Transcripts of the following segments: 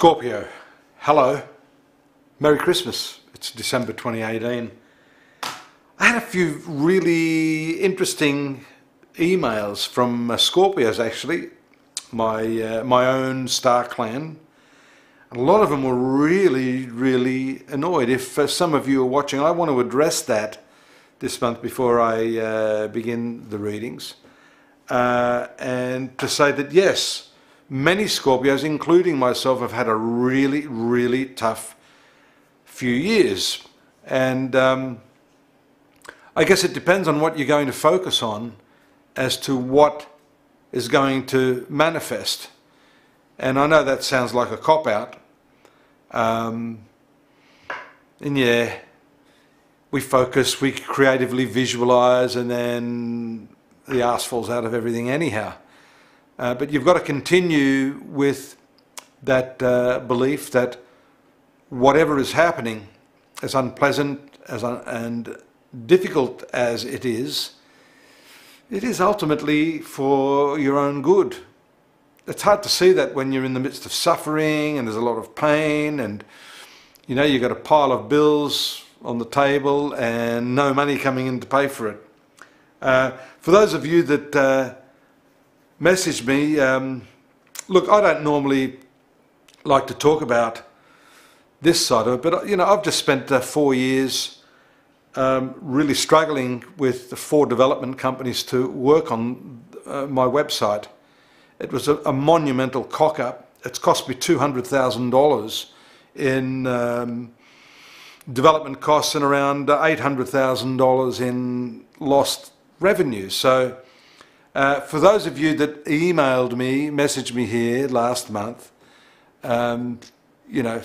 Scorpio, hello, Merry Christmas. It's December 2018. I had a few really interesting emails from Scorpios actually, my own star clan. A lot of them were really annoyed. If some of you are watching, I want to address that this month before I begin the readings, and to say that yes, many Scorpios, including myself, have had a really tough few years, and I guess it depends on what you're going to focus on as to what is going to manifest. And I know that sounds like a cop-out, and yeah, we focus, we creatively visualize, and then the arse falls out of everything anyhow. But you've got to continue with that belief that whatever is happening, as unpleasant and difficult as it is ultimately for your own good. It's hard to see that when you're in the midst of suffering and there's a lot of pain, and you know you've got a pile of bills on the table and no money coming in to pay for it. For those of you that message me, look, I don't normally like to talk about this side of it, but you know, I've just spent 4 years really struggling with the 4 development companies to work on my website. It was a monumental cock-up. It's cost me $200,000 in development costs and around $800,000 in lost revenue. So for those of you that emailed me, messaged me here last month, you know,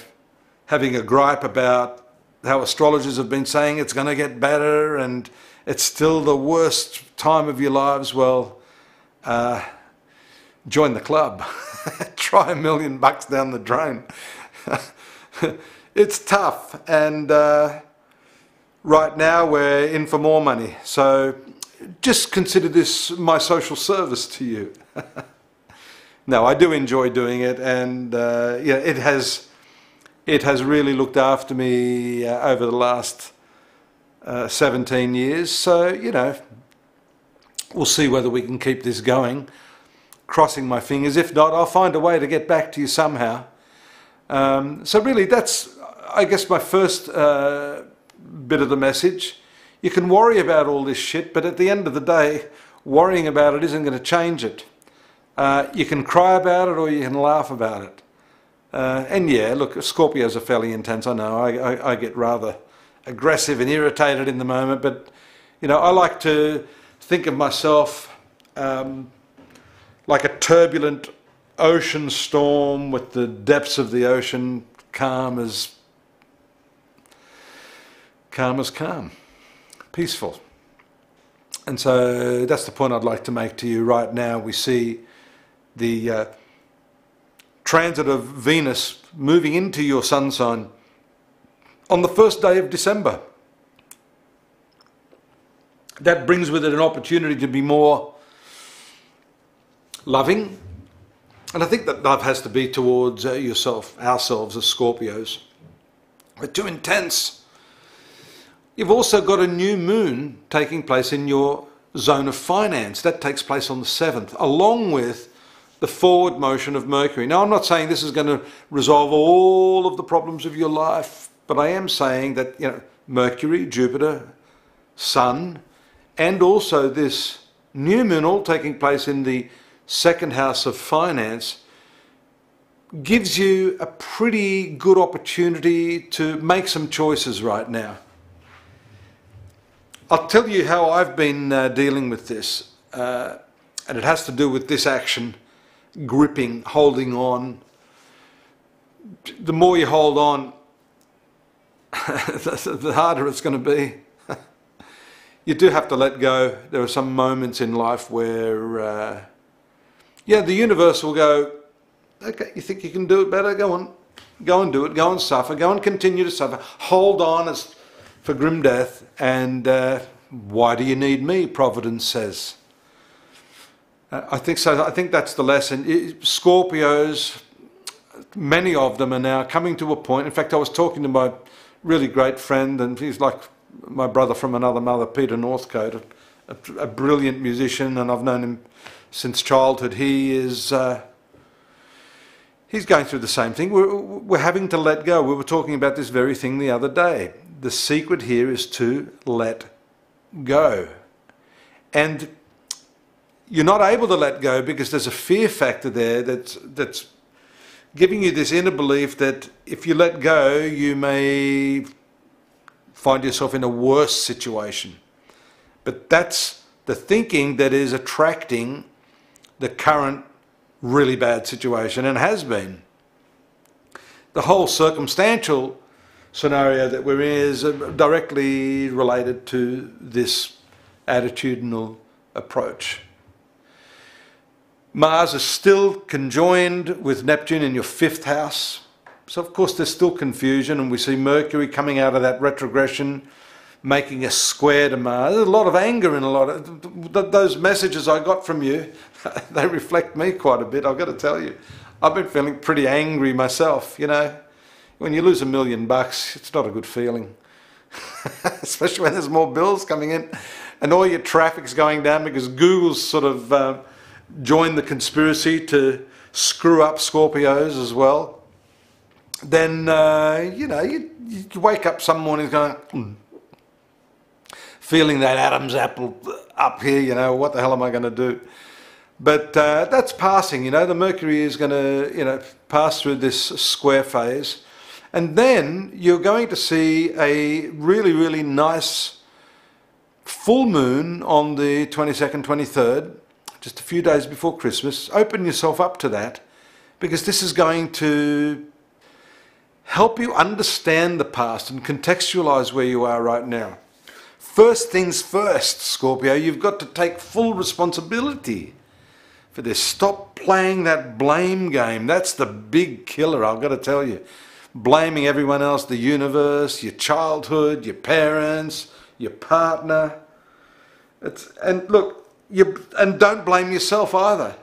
having a gripe about how astrologers have been saying it's going to get better and it's still the worst time of your lives, well, join the club. Try $1 million down the drain. It's tough, and right now we're in for more money. So just consider this my social service to you. No, I do enjoy doing it, and yeah, it has really looked after me over the last 17 years. So, you know, we'll see whether we can keep this going. Crossing my fingers. If not, I'll find a way to get back to you somehow. So really, that's, I guess, my first bit of the message. You can worry about all this shit, but at the end of the day, worrying about it isn't going to change it. You can cry about it or you can laugh about it. And yeah, look, Scorpios are fairly intense, I know. I get rather aggressive and irritated in the moment, but you know, I like to think of myself like a turbulent ocean storm with the depths of the ocean calm as calm, peaceful. And so that's the point I'd like to make to you right now. We see the transit of Venus moving into your sun sign on the first day of December. That brings with it an opportunity to be more loving, and I think that love has to be towards yourself, ourselves as Scorpios. We're too intense. You've also got a new moon taking place in your zone of finance. That takes place on the 7th, along with the forward motion of Mercury. Now, I'm not saying this is going to resolve all of the problems of your life, but I am saying that, you know, Mercury, Jupiter, Sun, and also this new moon all taking place in the 2nd house of finance gives you a pretty good opportunity to make some choices right now. I'll tell you how I've been dealing with this, and it has to do with this action, gripping, holding on. The more you hold on, the harder it's going to be. You do have to let go. There are some moments in life where yeah, the universe will go, okay, you think you can do it better? Go on. Go and do it. Go and suffer. Go and continue to suffer. Hold on as for grim death. And why do you need me? Providence says. I think so. I think that's the lesson. Scorpios, many of them are now coming to a point. In fact, I was talking to my really great friend, and he's like my brother from another mother, Peter Northcote, a brilliant musician, and I've known him since childhood. He's going through the same thing. We're having to let go. We were talking about this very thing the other day. The secret here is to let go. And you're not able to let go because there's a fear factor there that's giving you this inner belief that if you let go, you may find yourself in a worse situation. But that's the thinking that is attracting the current really bad situation, and has been. The whole circumstantial scenario that we're in is directly related to this attitudinal approach. Mars is still conjoined with Neptune in your 5th house. So of course there's still confusion, and we see Mercury coming out of that retrogression, making a square to Mars. There's a lot of anger in a lot of those messages I got from you. They reflect me quite a bit, I've got to tell you. I've been feeling pretty angry myself, you know. When you lose $1 million, it's not a good feeling. Especially when there's more bills coming in and all your traffic's going down because Google's sort of joined the conspiracy to screw up Scorpios as well. Then, you know, you wake up some mornings going, feeling that Adam's apple up here, you know, what the hell am I going to do? But that's passing, you know. The Mercury is going to, you know, pass through this square phase. And then you're going to see a really, really nice full moon on the 22nd, 23rd, just a few days before Christmas. Open yourself up to that, because this is going to help you understand the past and contextualize where you are right now. First things first, Scorpio, you've got to take full responsibility for this. Stop playing that blame game. That's the big killer, I've got to tell you. Blaming everyone else, the universe, your childhood, your parents, your partner. And look, and don't blame yourself either.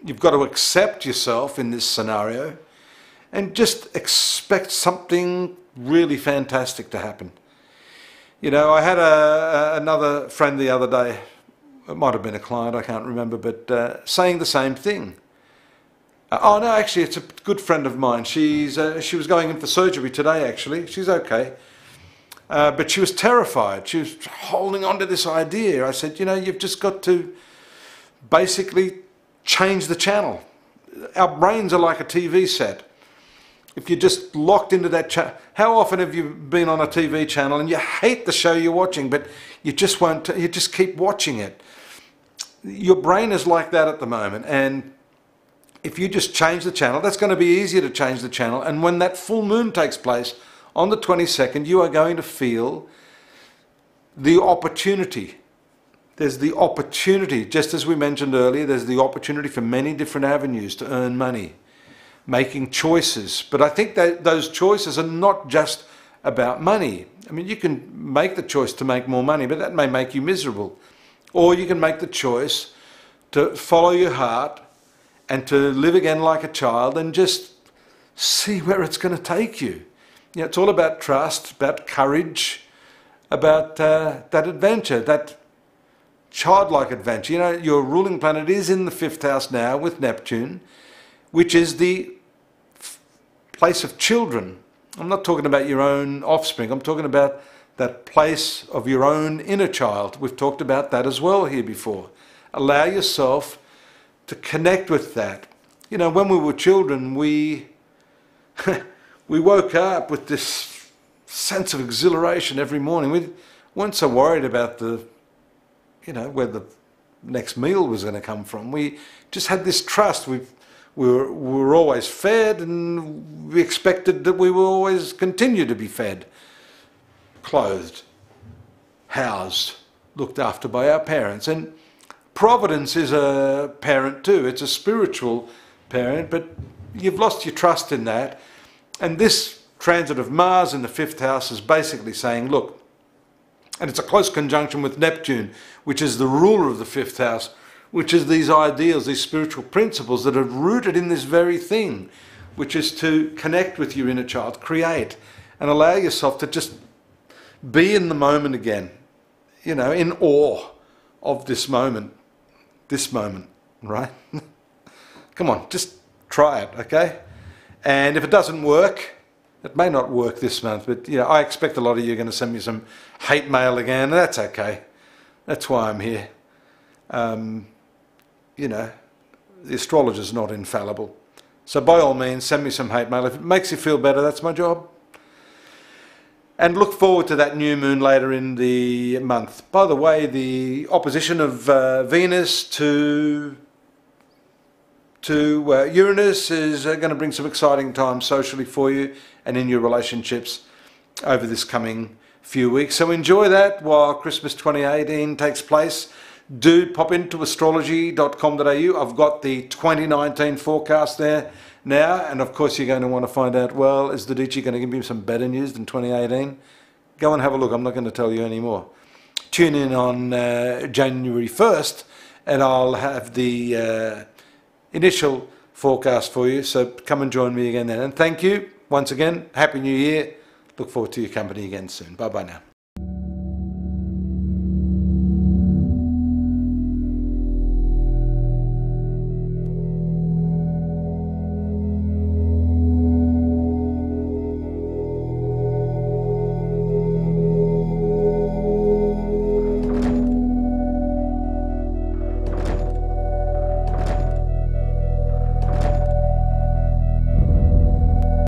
You've got to accept yourself in this scenario and just expect something really fantastic to happen. You know, I had another friend the other day, it might have been a client, I can't remember, but saying the same thing. Oh no, actually it's a good friend of mine. She was going in for surgery today actually. She's okay. But she was terrified. She was holding on to this idea. I said, you know, you've just got to basically change the channel. Our brains are like a TV set. If you're just locked into that channel, how often have you been on a TV channel and you hate the show you're watching, but you just won't, you just keep watching it? Your brain is like that at the moment, and if you just change the channel, that's going to be easier to change the channel. And when that full moon takes place on the 22nd, you are going to feel the opportunity. There's the opportunity, just as we mentioned earlier, there's the opportunity for many different avenues to earn money, making choices. But I think that those choices are not just about money. I mean, you can make the choice to make more money, but that may make you miserable. Or you can make the choice to follow your heart and to live again like a child and just see where it's going to take you. You know, it's all about trust, about courage, about that adventure, that childlike adventure. You know, your ruling planet is in the 5th house now with Neptune, which is the place of children. I'm not talking about your own offspring. I'm talking about that place of your own inner child. We've talked about that as well here before. Allow yourself to connect with that. You know, when we were children, we woke up with this sense of exhilaration every morning. We weren't so worried about you know, where the next meal was going to come from. We just had this trust. We were always fed, and we expected that we will always continue to be fed, clothed, housed, looked after by our parents. And Providence is a parent too. It's a spiritual parent, but you've lost your trust in that. And this transit of Mars in the 5th house is basically saying, look, and it's a close conjunction with Neptune, which is the ruler of the 5th house, which is these ideals, these spiritual principles that are rooted in this very thing. which is to connect with your inner child, create, and allow yourself to just be in the moment again, you know, in awe of this moment, right? Come on, just try it, okay? And if it doesn't work, it may not work this month, but you know, I expect a lot of you are going to send me some hate mail again, and that's okay. That's why I'm here. You know, the astrologer's not infallible. So by all means, send me some hate mail. If it makes you feel better, that's my job. And look forward to that new moon later in the month. By the way, the opposition of Venus to Uranus is going to bring some exciting times socially for you and in your relationships over this coming few weeks. So enjoy that while Christmas 2018 takes place. Do pop into astrology.com.au. I've got the 2019 forecast there now, and of course you're going to want to find out, well, is Dadhichi going to give me some better news than 2018? Go and have a look. I'm not going to tell you anymore. Tune in on January 1st and I'll have the initial forecast for you, so come and join me again then. And thank you once again. Happy New Year. Look forward to your company again soon. Bye bye now.